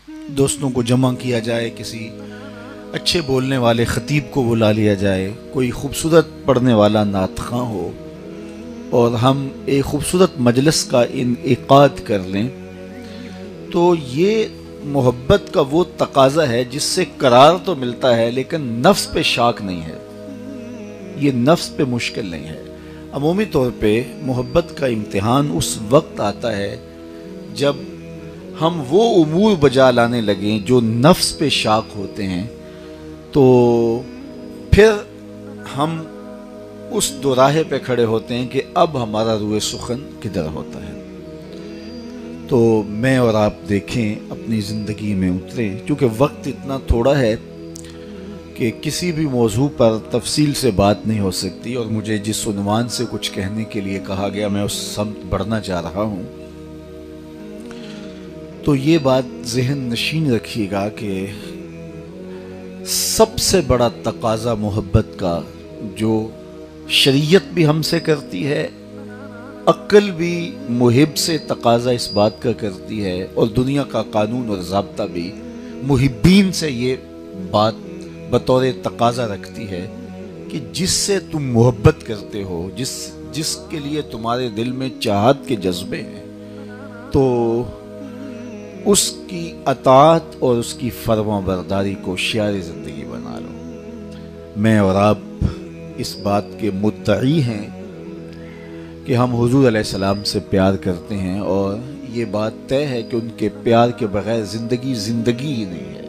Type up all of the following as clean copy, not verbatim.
دوستوں کو جمع کیا جائے، کسی اچھے بولنے والے خطیب کو بلا لیا جائے، کوئی خوبصورت پڑھنے والا نعت خواں ہو اور ہم ایک خوبصورت مجلس کا انعقاد کر لیں، تو یہ محبت کا وہ تقاضا ہے جس سے قرار تو ملتا ہے لیکن نفس پہ شاک نہیں ہے، یہ نفس پہ مشکل نہیں ہے۔ عمومی طور پہ محبت کا امتحان اس وقت آتا ہے جب ہم وہ امور بجا لانے لگیں جو نفس پہ شاک ہوتے ہیں، تو پھر ہم اس دوراہے پہ کھڑے ہوتے ہیں کہ اب ہمارا روئے سخن کدھر ہوتا ہے۔ تو میں اور آپ دیکھیں، اپنی زندگی میں اتریں، کیونکہ وقت اتنا تھوڑا ہے کہ کسی بھی موضوع پر تفصیل سے بات نہیں ہو سکتی، اور مجھے جس عنوان سے کچھ کہنے کے لیے کہا گیا میں اس سمت بڑھنا چاہ رہا ہوں۔ تو یہ بات ذہن نشین رکھیے گا کہ سب سے بڑا تقاضا محبت کا، جو شریعت بھی ہم سے کرتی ہے، عقل بھی محب سے تقاضا اس بات کا کرتی ہے، اور دنیا کا قانون اور ضابطہ بھی محبین سے یہ بات بطور تقاضا رکھتی ہے کہ جس سے تم محبت کرتے ہو، جس کے لیے تمہارے دل میں چاہت کے جذبے ہیں، تو اس کی اطاعت اور اس کی فرما برداری کو شعار زندگی بنا لو۔ میں اور آپ اس بات کے مدعی ہیں کہ ہم حضور علیہ السلام سے پیار کرتے ہیں، اور یہ بات طے ہے کہ ان کے پیار کے بغیر زندگی ہی نہیں ہے۔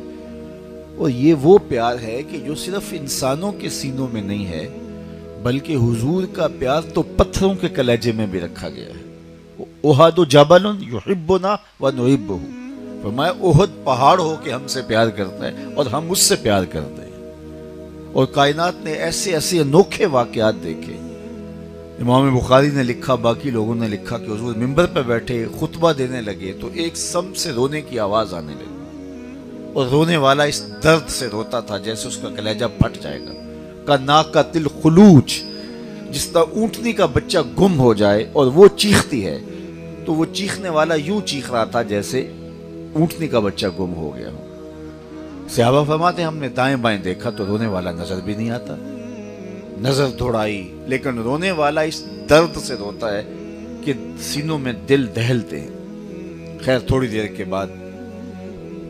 اور یہ وہ پیار ہے کہ جو صرف انسانوں کے سینوں میں نہیں ہے، بلکہ حضور کا پیار تو پتھروں کے کلیجے میں بھی رکھا گیا ہے۔ احد جبل یحبنا ونحبہ، فرمایا احد پہاڑ ہو کے ہم سے پیار کرتا ہے اور ہم اس سے پیار کرتے ہیں۔ اور کائنات نے ایسے ایسے انوکھے واقعات دیکھے۔ امام بخاری نے لکھا، باقی لوگوں نے لکھا کہ حضور منبر پہ بیٹھے خطبہ دینے لگے تو ایک سمت سے رونے کی آواز آنے لگی، اور رونے والا اس درد سے روتا تھا جیسے اس کا کلیجہ پھٹ جائے گا۔ کا ناقۃ الخلوج، جس طرح اونٹنی کا بچہ گم ہو جائے اور وہ چیختی ہے، تو وہ چیخنے والا یوں چیخ رہا تھا جیسے اونٹنی کا بچہ گم ہو گیا ہو۔ صحابہ فرماتے ہیں ہم نے دائیں بائیں دیکھا تو رونے والا نظر بھی نہیں آتا، نظر دوڑائی، لیکن رونے والا اس درد سے روتا ہے کہ سینوں میں دل دہلتے ہیں۔ خیر تھوڑی دیر کے بعد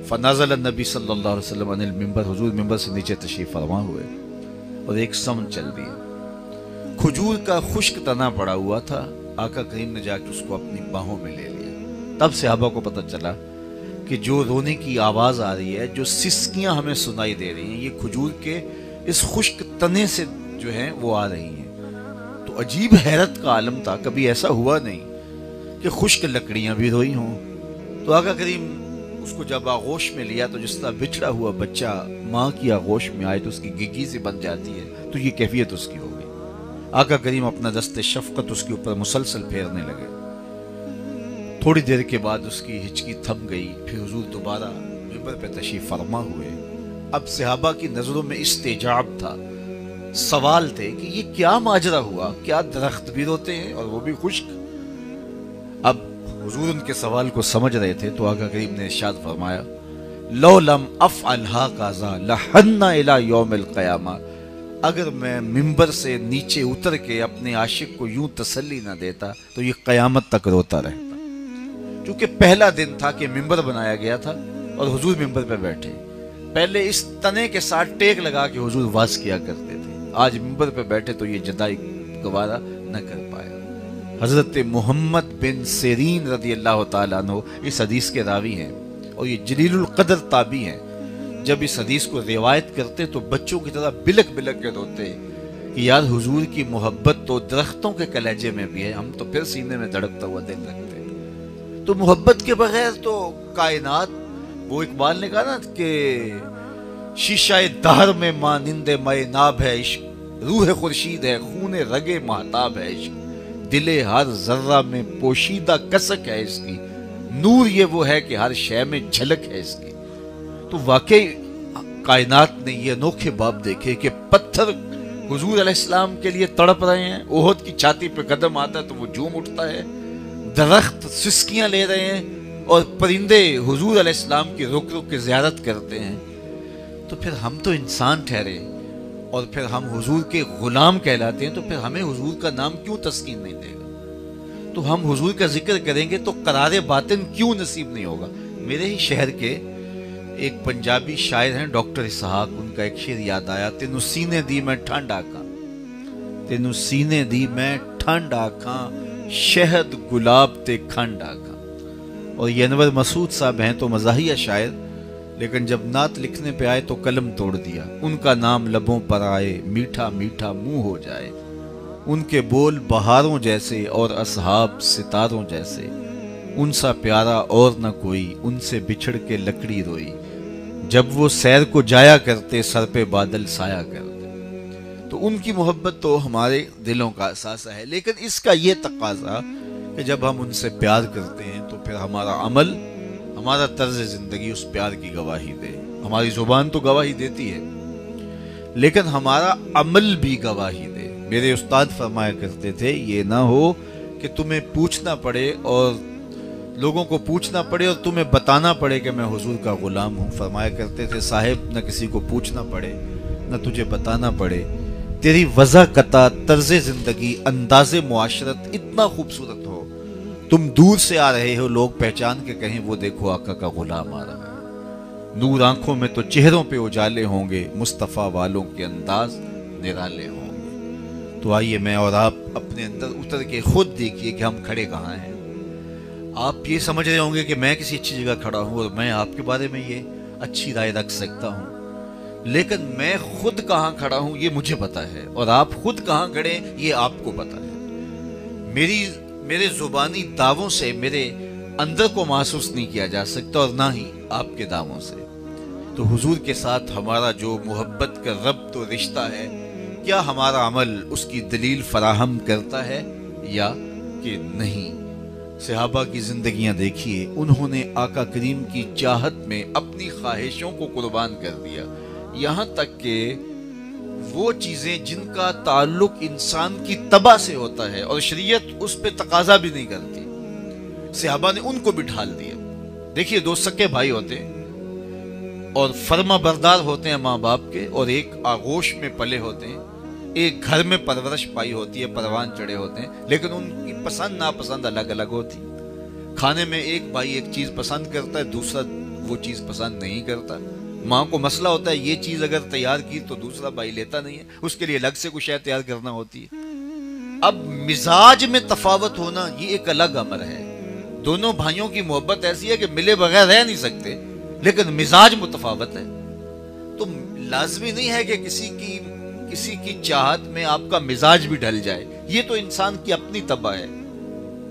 فنزل النبی صلی اللہ علیہ وسلم عن المنبر، حضور منبر سے نیچے تشریف فرما ہوئے اور ایک سمت چل دی۔ کھجور کا خشک تنا پڑا ہوا تھا، آقا کریم نے جا کے اس کو اپنی باہوں میں لے لیا۔ تب صحابہ کو پتہ چلا کہ جو رونے کی آواز آ رہی ہے، جو سسکیاں ہمیں سنائی دے رہی ہیں، یہ کھجور کے اس خشک تنے سے جو ہیں وہ آ رہی ہیں۔ تو عجیب حیرت کا عالم تھا، کبھی ایسا ہوا نہیں کہ خشک لکڑیاں بھی روئی ہوں۔ تو آقا کریم اس کو جب آغوش میں لیا تو جس طرح بچھڑا ہوا بچہ ماں کی آغوش میں آئے تو اس کی گگی سی بن جاتی ہے، تو یہ کیفیت اس کی ہو گئی۔ آقا کریم اپنا دست شفقت اس کے اوپر مسلسل پھیرنے لگے۔ تھوڑی دیر کے بعد اس کی ہچکی تھم گئی، پھر حضور دوبارہ منبر پہ تشریف فرما ہوئے۔ اب صحابہ کی نظروں میں استعجاب تھا، سوال تھے کہ یہ کیا ماجرا ہوا، کیا درخت بھی روتے ہیں اور وہ بھی خشک؟ اب حضور ان کے سوال کو سمجھ رہے تھے تو آقا کریم نے ارشاد فرمایا، لو لم افعل ھذا لحن الی یوم القیامہ، اگر میں منبر سے نیچے اتر کے اپنے عاشق کو یوں تسلی نہ دیتا تو یہ قیامت تک روتا رہتا۔ کیونکہ پہلا دن تھا کہ منبر بنایا گیا تھا اور حضور منبر پہ بیٹھے، پہلے اس تنے کے ساتھ ٹیک لگا کے حضور واز کیا کرتے تھے، آج منبر پہ بیٹھے تو یہ جدائی گوارا نہ کر پایا۔ حضرت محمد بن سیرین رضی اللہ تعالیٰ عنہ اس حدیث کے راوی ہیں، اور یہ جلیل القدر تابعی ہیں۔ جب اس حدیث کو روایت کرتے تو بچوں کی طرح بلک بلک کے روتے کہ یار حضور کی محبت تو درختوں کے کلیجے میں بھی ہے، ہم تو پھر سینے میں دھڑکتا ہوا دل رکھتے۔ تو محبت کے بغیر تو کائنات، وہ اقبال نے کہا نا کہ شیشہ دہر میں مانند مے ناب ہے عشق، روح خورشید ہے خون رگے مہتاب ہے عشق، دل ہر ذرہ میں پوشیدہ کسک ہے اس کی، نور یہ وہ ہے کہ ہر شے میں جھلک ہے اس کی۔ تو واقعی کائنات نے یہ انوکھے باب دیکھے کہ پتھر حضور علیہ السلام کے لیے تڑپ رہے ہیں، احد کی چھاتی پہ قدم آتا ہے تو وہ جھوم اٹھتا ہے، درخت سسکیاں لے رہے ہیں اور پرندے حضور علیہ السلام کی رک رک کے زیارت کرتے ہیں، تو پھر ہم تو انسان ٹھہرے اور پھر ہم حضور کے غلام کہلاتے ہیں، تو پھر ہمیں حضور کا نام کیوں تسکین نہیں دے گا؟ تو ہم حضور کا ذکر کریں گے تو قرار باطن کیوں نصیب نہیں ہوگا؟ میرے ہی شہر کے ایک پنجابی شاعر ہیں ڈاکٹر اسحاق، ان کا ایک شعر یاد آیا، تینوں سینے دی میں ٹھنڈ آکاں، تینوں سینے دی میں ٹھنڈ آکاں، شہد گلاب تے کھنڈ آکاں۔ اور یہ انور مسعود صاحب ہیں تو مزاحیہ شاعر، لیکن جب نعت لکھنے پہ آئے تو قلم توڑ دیا۔ ان کا نام لبوں پر آئے، میٹھا میٹھا منہ ہو جائے، ان کے بول بہاروں جیسے اور اصحاب ستاروں جیسے، ان سا پیارا اور نہ کوئی، ان سے بچھڑ کے لکڑی روئی، جب وہ سیر کو جایا کرتے سر پہ بادل سایہ کرتے۔ تو ان کی محبت تو ہمارے دلوں کا اثاثہ ہے، لیکن اس کا یہ تقاضا کہ جب ہم ان سے پیار کرتے ہیں تو پھر ہمارا عمل، ہمارا طرز زندگی اس پیار کی گواہی دے۔ ہماری زبان تو گواہی دیتی ہے، لیکن ہمارا عمل بھی گواہی دے۔ میرے استاد فرمایا کرتے تھے، یہ نہ ہو کہ تمہیں پوچھنا پڑے اور لوگوں کو پوچھنا پڑے اور تمہیں بتانا پڑے کہ میں حضور کا غلام ہوں۔ فرمایا کرتے تھے، صاحب نہ کسی کو پوچھنا پڑے نہ تجھے بتانا پڑے، تیری وضع قطع، طرز زندگی، انداز معاشرت اتنا خوبصورت ہو، تم دور سے آ رہے ہو، لوگ پہچان کے کہیں وہ دیکھو آقا کا غلام آ رہا ہے۔ نور آنکھوں میں تو چہروں پہ اجالے ہوں گے، مصطفیٰ والوں کے انداز نرالے ہوں گے۔ تو آئیے میں اور آپ اپنے اندر اتر کے خود دیکھیے کہ ہم کھڑے کہاں ہیں۔ آپ یہ سمجھ رہے ہوں گے کہ میں کسی اچھی جگہ کھڑا ہوں اور میں آپ کے بارے میں یہ اچھی رائے رکھ سکتا ہوں، لیکن میں خود کہاں کھڑا ہوں یہ مجھے پتا ہے، اور آپ خود کہاں کھڑے ہیں یہ آپ کو پتا ہے۔ میرے زبانی دعووں سے میرے اندر کو محسوس نہیں کیا جا سکتا، اور نہ ہی آپ کے دعووں سے۔ تو حضور کے ساتھ ہمارا جو محبت کا ربط و رشتہ ہے، کیا ہمارا عمل اس کی دلیل فراہم کرتا ہے یا کہ نہیں؟ صحابہ کی زندگیاں دیکھیے، انہوں نے آقا کریم کی چاہت میں اپنی خواہشوں کو قربان کر دیا، یہاں تک کہ وہ چیزیں جن کا تعلق انسان کی طبع سے ہوتا ہے اور شریعت اس پہ تقاضا بھی نہیں کرتی، صحابہ نے ان کو بھی ڈھال دیا۔ دیکھیے، دو سکے بھائی ہوتے ہیں اور فرما بردار ہوتے ہیں ماں باپ کے، اور ایک آغوش میں پلے ہوتے ہیں، ایک گھر میں پرورش پائی ہوتی ہے، پروان چڑھے ہوتے ہیں، لیکن ان کی پسند ناپسند الگ الگ ہوتی۔ کھانے میں ایک بھائی ایک چیز پسند کرتا ہے، دوسرا وہ چیز پسند نہیں کرتا۔ ماں کو مسئلہ ہوتا ہے، یہ چیز اگر تیار کی تو دوسرا بھائی لیتا نہیں ہے، اس کے لیے الگ سے کچھ تیار کرنا ہوتی ہے۔ اب مزاج میں تفاوت ہونا یہ ایک الگ امر ہے۔ دونوں بھائیوں کی محبت ایسی ہے کہ ملے بغیر رہ نہیں سکتے، لیکن مزاج متفاوت ہے۔ تو لازمی نہیں ہے کہ کسی کی چاہت میں آپ کا مزاج بھی ڈھل جائے، یہ تو انسان کی اپنی طبع ہے۔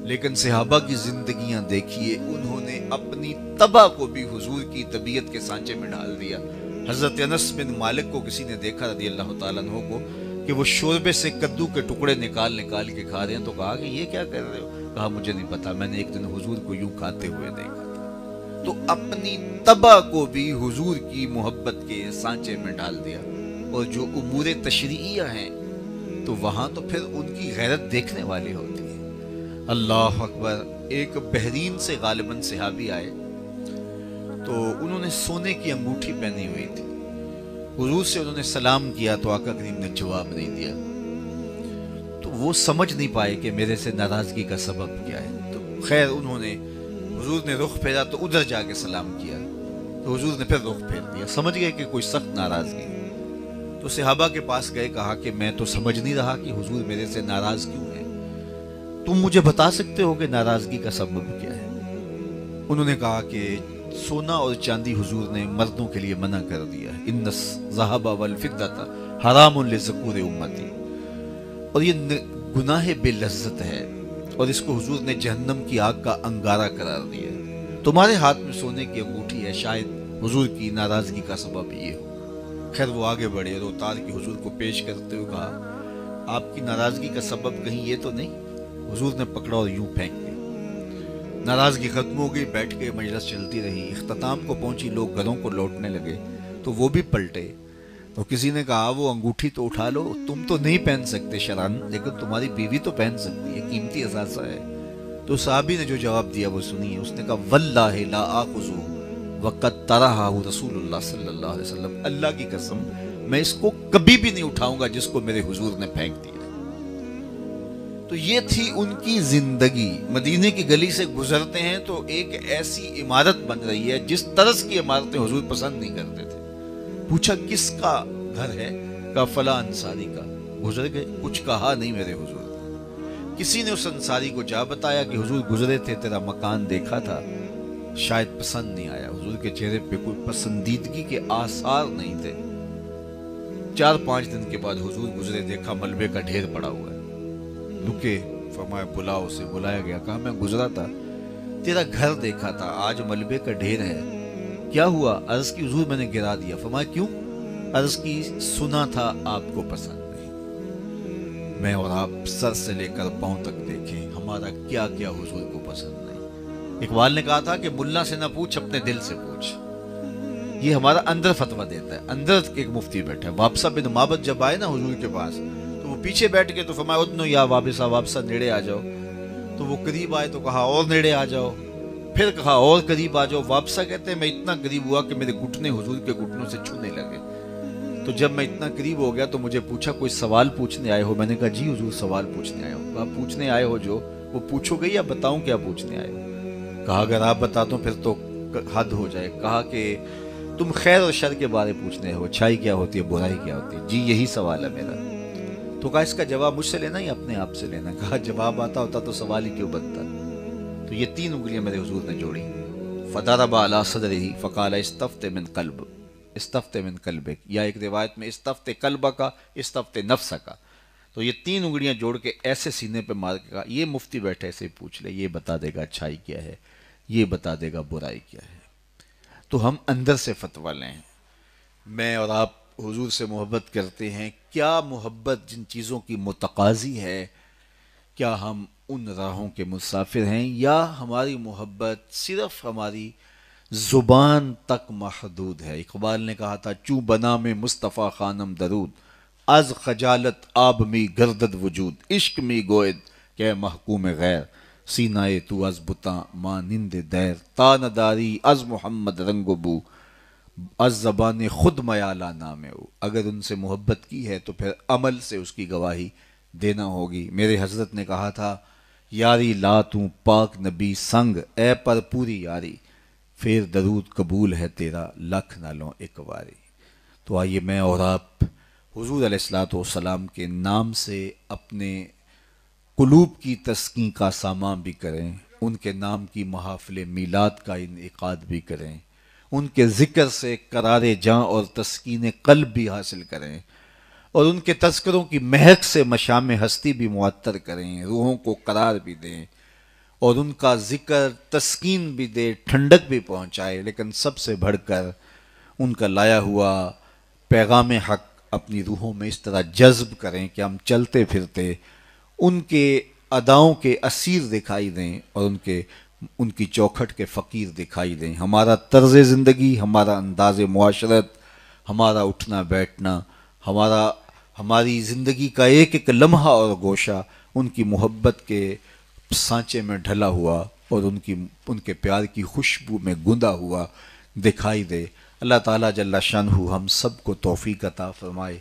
لیکن صحابہ کی زندگیاں دیکھیے، انہوں نے اپنی طبع کو بھی حضور کی طبیعت کے سانچے میں ڈال دیا۔ حضرت انس بن مالک کو کسی نے دیکھا رضی اللہ تعالیٰ عنہ کو کہ وہ شوربے سے کدو کے ٹکڑے نکال کے کھا رہے ہیں، تو کہا کہ یہ کیا کر رہے ہو؟ کہا مجھے نہیں پتا، میں نے ایک دن حضور کو یوں کھاتے ہوئے دیکھا تھا۔ تو اپنی طبع کو بھی حضور کی محبت کے سانچے میں ڈال دیا۔ اور جو امور تشریعیہ ہیں تو وہاں تو پھر ان کی غیرت دیکھنے والی ہوتی ہے۔ اللہ اکبر۔ ایک بحرین سے غالباً صحابی آئے تو انہوں نے سونے کی انگوٹھی پہنی ہوئی تھی۔ حضور سے انہوں نے سلام کیا تو آقا کریم نے جواب نہیں دیا، تو وہ سمجھ نہیں پائے کہ میرے سے ناراضگی کا سبب کیا ہے۔ تو خیر حضور نے رخ پھیرا تو ادھر جا کے سلام کیا، تو حضور نے پھر رخ پھیر دیا، سمجھ گئے کہ کوئی سخت ناراضگی۔ تو صحابہ کے پاس گئے، کہا کہ میں تو سمجھ نہیں رہا کہ حضور میرے سے ناراض کیوں ہے، تم مجھے بتا سکتے ہو کہ ناراضگی کا سبب کیا ہے؟ انہوں نے کہا کہ سونا اور چاندی حضور نے مردوں کے لیے منع کر دیا، ان الذھب والفضة حرام لذکور امتی، اور یہ گناہ بے لذت ہے، اور اس کو حضور نے جہنم کی آگ کا انگارہ قرار دیا۔ تمہارے ہاتھ میں سونے کی انگوٹھی ہے، شاید حضور کی ناراضگی کا سبب یہ ہو۔ خیر وہ آگے بڑھے اور اتار کے حضور کو پیش کرتے ہوئے کہا، آپ کی ناراضگی کا سبب کہیں یہ تو نہیں؟ حضور نے پکڑا اور یوں پھینک دی۔ ناراضگی ختم ہو گئی، بیٹھ کے مجلس چلتی رہی، اختتام کو پہنچی، لوگ گھروں کو لوٹنے لگے تو وہ بھی پلٹے۔ تو کسی نے کہا وہ انگوٹھی تو اٹھا لو، تم تو نہیں پہن سکتے شرعاً، لیکن تمہاری بیوی تو پہن سکتی ہے، قیمتی اثاثہ ہے۔ تو صحابی نے جو جواب دیا وہ سنیے. اس نے کہا واللہ لا آخذو وقد طرحہ رسول اللہ صلی اللہ علیہ وسلم, اللہ کی قسم میں اس کو کبھی بھی نہیں اٹھاؤں گا جس کو میرے حضور نے پھینک دیا. تو یہ تھی ان کی زندگی. مدینے کی گلی سے گزرتے ہیں تو ایک ایسی عمارت بن رہی ہے جس طرز کی عمارتیں حضور پسند نہیں کرتے تھے. پوچھا کس کا گھر ہے؟ کہا فلاں انصاری کا. گزر گئے, کچھ کہا نہیں میرے حضور. کسی نے اس انصاری کو جا بتایا کہ حضور گزرے تھے, تیرا مکان دیکھا تھا, شاید پسند نہیں آیا. حضور کے چہرے پہ کوئی پسندیدگی کے آثار نہیں تھے. 4-5 دن کے بعد حضور گزرے, دیکھا ملبے کا ڈھیر پڑا ہوا ہے. رکے, فرمایا بلاؤ. اسے بلایا گیا. کہا میں گزرا تھا, تیرا گھر دیکھا تھا, آج ملبے کا ڈھیر ہے, کیا ہوا؟ عرض کی حضور میں نے گرا دیا. فرمایا کیوں؟ عرض کی سنا تھا آپ کو پسند نہیں. میں اور آپ سر سے لے کر پاؤں تک دیکھیں ہمارا کیا کیا حضور کو پسند نہیں. اقبال نے کہا تھا کہ ملا سے نہ پوچھ, اپنے دل سے پوچھ. یہ ہمارا اندر فتویٰ دیتا ہے. اندر ایک مفتی بیٹھا ہے, وابسہ بن معبد جب آئے نا حضور کے پاس تو وہ پیچھے بیٹھ کے تو فرمایا ادنو یا وابسہ, وابسہ نیڑے آ جاؤ. تو وہ قریب آئے تو کہا اور نیڑے آ جاؤ. پھر کہا اور قریب آ جاؤ. وابسہ کہتے ہیں میں اتنا قریب ہوا کہ میرے گھٹنے حضور کے گھٹنوں سے چھونے لگے. تو جب میں اتنا قریب ہو گیا تو مجھے پوچھا کوئی سوال پوچھنے آئے ہو؟ میں نے کہا جی حضور سوال پوچھنے آئے ہو. آپ پوچھنے آئے ہو جو وہ پوچھو گے یا بتاؤں کیا پوچھنے آئے ہو؟ کہا اگر آپ بتا دو پھر تو حد ہو جائے. کہا کہ تم خیر اور شر کے بارے پوچھنے ہو, اچھائی کیا ہوتی ہے, برائی کیا ہوتی ہے؟ جی یہی سوال ہے میرا. تو کہا اس کا جواب مجھ سے لینا یا اپنے آپ سے لینا؟ کہا جواب آتا ہوتا تو سوال ہی کیوں بنتا. تو یہ 3 انگلیاں میرے حضور نے جوڑی. فضرب علی صدرہ فقال استفت من قلب, استفت من قلبک, یا ایک روایت میں استفت قلبہ کا, استفت نفس کا. تو یہ 3 انگلیاں جوڑ کے ایسے سینے پہ مار کے کہا یہ مفتی بیٹھے اسے پوچھ لے, یہ بتا دے گا اچھائی کیا ہے, یہ بتا دے گا برائی کیا ہے. تو ہم اندر سے فتویٰ لیں. میں اور آپ حضور سے محبت کرتے ہیں, کیا محبت جن چیزوں کی متقاضی ہے, کیا ہم ان راہوں کے مسافر ہیں, یا ہماری محبت صرف ہماری زبان تک محدود ہے؟ اقبال نے کہا تھا چوں بنا میں مصطفیٰ خانم درود, از خجالت آب می گردد وجود, عشق می گوید کہ محکوم غیر, سینائے تو از بتاں مانند دیر, تا نداری از محمد رنگ و بو, از زبان خود میالہ نام او. اگر ان سے محبت کی ہے تو پھر عمل سے اس کی گواہی دینا ہوگی. میرے حضرت نے کہا تھا یاری لا توں پاک نبی سنگ, اے پر پوری یاری, پھر درود قبول ہے تیرا لکھ نہ لوں ایک واری. تو آئیے میں اور آپ حضور علیہ الصلوۃ والسلام کے نام سے اپنے قلوب کی تسکین کا سامان بھی کریں, ان کے نام کی محافل میلاد کا انعقاد بھی کریں, ان کے ذکر سے قرار جاں اور تسکین قلب بھی حاصل کریں, اور ان کے تذکروں کی مہک سے مشام ہستی بھی معطر کریں, روحوں کو قرار بھی دیں, اور ان کا ذکر تسکین بھی دے, ٹھنڈک بھی پہنچائے. لیکن سب سے بڑھ کر ان کا لایا ہوا پیغام حق اپنی روحوں میں اس طرح جذب کریں کہ ہم چلتے پھرتے ان کے اداؤں کے اسیر دکھائی دیں اور ان کی چوکھٹ کے فقیر دکھائی دیں. ہمارا طرز زندگی, ہمارا انداز معاشرت, ہمارا اٹھنا بیٹھنا, ہماری زندگی کا ایک ایک لمحہ اور گوشہ ان کی محبت کے سانچے میں ڈھلا ہوا اور ان کے پیار کی خوشبو میں گوندا ہوا دکھائی دے. اللہ تعالیٰ جل شانہ ہم سب کو توفیق عطا فرمائے.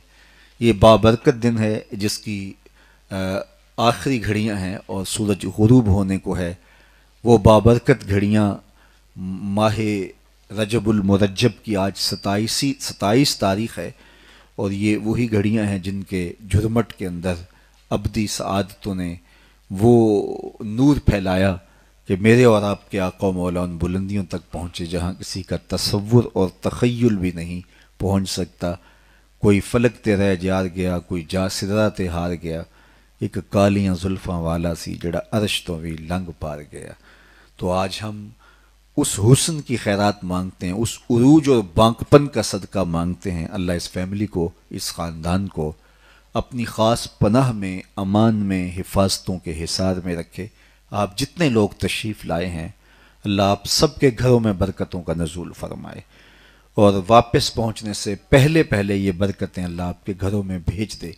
یہ بابرکت دن ہے جس کی آخری گھڑیاں ہیں اور سورج غروب ہونے کو ہے. وہ بابرکت گھڑیاں ماہ رجب المرجب کی آج 27 تاریخ ہے, اور یہ وہی گھڑیاں ہیں جن کے جھرمٹ کے اندر ابدی سعادتوں نے وہ نور پھیلایا کہ میرے اور آپ کے آقا و مولا ان بلندیوں تک پہنچے جہاں کسی کا تصور اور تخیل بھی نہیں پہنچ سکتا. کوئی فلک تے رہ جار گیا, کوئی جا سدرا تے ہار گیا, ایک کالیاں زلفاں والا سی جڑا عرش تو بھی لنگ پار گیا. تو آج ہم اس حسن کی خیرات مانگتے ہیں, اس عروج اور بانکپن کا صدقہ مانگتے ہیں. اللہ اس فیملی کو, اس خاندان کو اپنی خاص پناہ میں, امان میں, حفاظتوں کے حصار میں رکھے. آپ جتنے لوگ تشریف لائے ہیں اللہ آپ سب کے گھروں میں برکتوں کا نزول فرمائے, اور واپس پہنچنے سے پہلے یہ برکتیں اللہ آپ کے گھروں میں بھیج دے,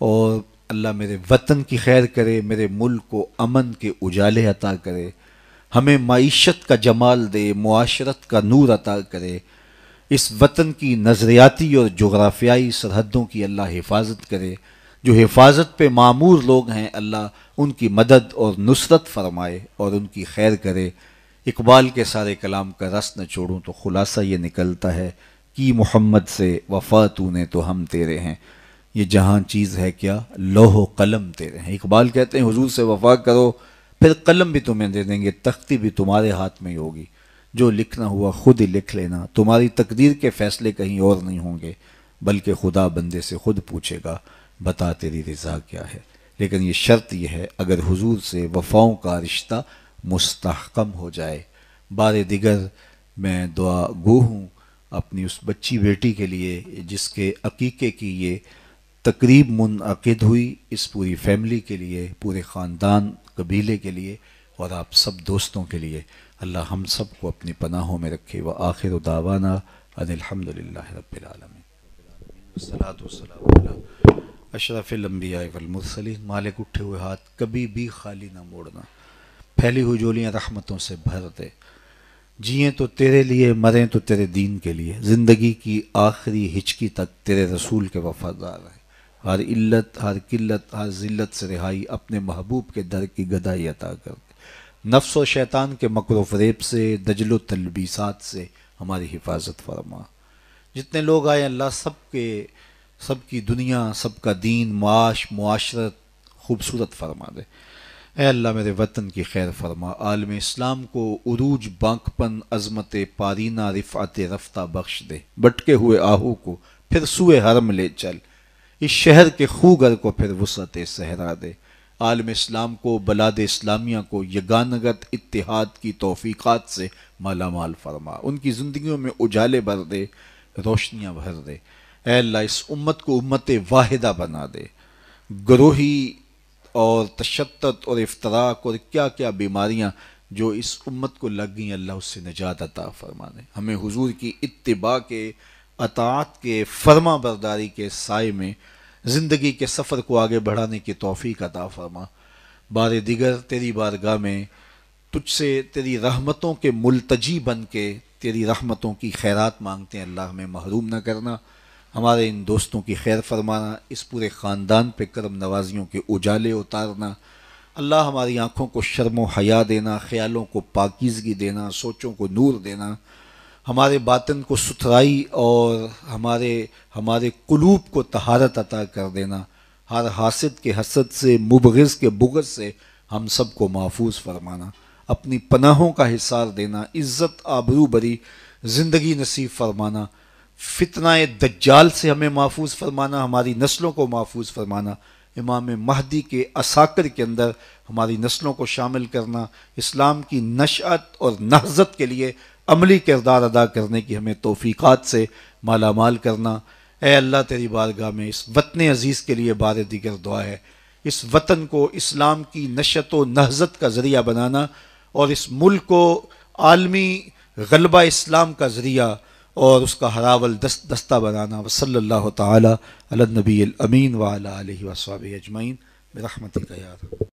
اور اللہ میرے وطن کی خیر کرے، میرے ملک کو امن کے اجالے عطا کرے، ہمیں معیشت کا جمال دے، معاشرت کا نور عطا کرے، اس وطن کی نظریاتی اور جغرافیائی سرحدوں کی اللہ حفاظت کرے، جو حفاظت پہ معمور لوگ ہیں اللہ ان کی مدد اور نصرت فرمائے اور ان کی خیر کرے۔ اقبال کے سارے کلام کا رس نہ چھوڑوں تو خلاصہ یہ نکلتا ہے کہ محمد سے وفا تو نے تو ہم تیرے ہیں، یہ جہاں چیز ہے کیا لوح و قلم تیرے ہیں۔ اقبال کہتے ہیں حضور سے وفا کرو، پھر قلم بھی تمہیں دے دیں گے، تختی بھی تمہارے ہاتھ میں ہی ہوگی، جو لکھنا ہوا خود ہی لکھ لینا، تمہاری تقدیر کے فیصلے کہیں اور نہیں ہوں گے، بلکہ خدا بندے سے خود پوچھے گا بتا تیری رضا کیا ہے۔ لیکن یہ شرط یہ ہے اگر حضور سے وفاؤں کا رشتہ مستحکم ہو جائے۔ بار دیگر میں دعا گو ہوں اپنی اس بچی بیٹی کے لیے جس کے عقیقے کی یہ تقریب منعقد ہوئی، اس پوری فیملی کے لیے، پورے خاندان قبیلے کے لیے اور آپ سب دوستوں کے لیے۔ اللہ ہم سب کو اپنی پناہوں میں رکھے۔ وآخر دعوانا ان الحمدللہ رب العالمین، والصلاة والسلام علی اشرف الانبیاء والمرسلین۔ مالک اٹھے ہوئے ہاتھ کبھی بھی خالی نہ موڑنا، پھیلی ہوئی جولیاں رحمتوں سے بھر دے، جئیں تو تیرے لیے، مریں تو تیرے دین کے لیے، زندگی کی آخری ہچکی تک تیرے رسول کے وفادار رہیں، ہر علت، ہر قلت، ہر ذلت سے رہائی اپنے محبوب کے در کی گدائی عطا کر دے، نفس و شیطان کے مکر و فریب سے، دجل و تلبیسات سے ہماری حفاظت فرما۔ جتنے لوگ آئے اللہ سب کی دنیا، سب کا دین، معاش، معاشرت خوبصورت فرما دے۔ اے اللہ میرے وطن کی خیر فرما، عالم اسلام کو عروج، بانکپن، عظمت پارینہ، رفعت رفتہ بخش دے، بٹکے ہوئے آہو کو پھر سوئے حرم لے چل، اس شہر کے خوگر کو پھر وسعت صحرا دے، عالم اسلام کو، بلاد اسلامیہ کو یگانگت اتحاد کی توفیقات سے مالا مال فرما، ان کی زندگیوں میں اجالے بھر دے، روشنیاں بھر دے۔ اے اللہ اس امت کو امت واحدہ بنا دے، گروہی اور تشتت اور افتراق اور کیا کیا بیماریاں جو اس امت کو لگ گئیں اللہ اس سے نجات عطا فرما دے، ہمیں حضور کی اتباع کے، اطاعت کے، فرما برداری کے سائے میں زندگی کے سفر کو آگے بڑھانے کی توفیق عطا فرما۔ بار دیگر تیری بارگاہ میں تجھ سے تیری رحمتوں کے ملتجی بن کے تیری رحمتوں کی خیرات مانگتے ہیں، اللہ ہمیں محروم نہ کرنا، ہمارے ان دوستوں کی خیر فرمانا، اس پورے خاندان پہ کرم نوازیوں کے اجالے اتارنا، اللہ ہماری آنکھوں کو شرم و حیا دینا، خیالوں کو پاکیزگی دینا، سوچوں کو نور دینا، ہمارے باطن کو ستھرائی اور ہمارے قلوب کو طہارت عطا کر دینا، ہر حاسد کے حسد سے، مبغض کے بغض سے ہم سب کو محفوظ فرمانا، اپنی پناہوں کا حصار دینا، عزت آبرو بری زندگی نصیب فرمانا، فتنہ دجال سے ہمیں محفوظ فرمانا، ہماری نسلوں کو محفوظ فرمانا، امام مہدی کے عساکر کے اندر ہماری نسلوں کو شامل کرنا، اسلام کی نشأت اور نہضت کے لیے عملی کردار ادا کرنے کی ہمیں توفیقات سے مالا مال کرنا۔ اے اللہ تیری بارگاہ میں اس وطن عزیز کے لیے بار دیگر دعا ہے، اس وطن کو اسلام کی نشأت و نہضت کا ذریعہ بنانا اور اس ملک کو عالمی غلبہ اسلام کا ذریعہ اور اس کا ہراول دستہ بنانا۔ وصلی اللہ تعالی علی النبی الامین وعلی آلہ وصحبہ اجمعین برحمتک یا رب۔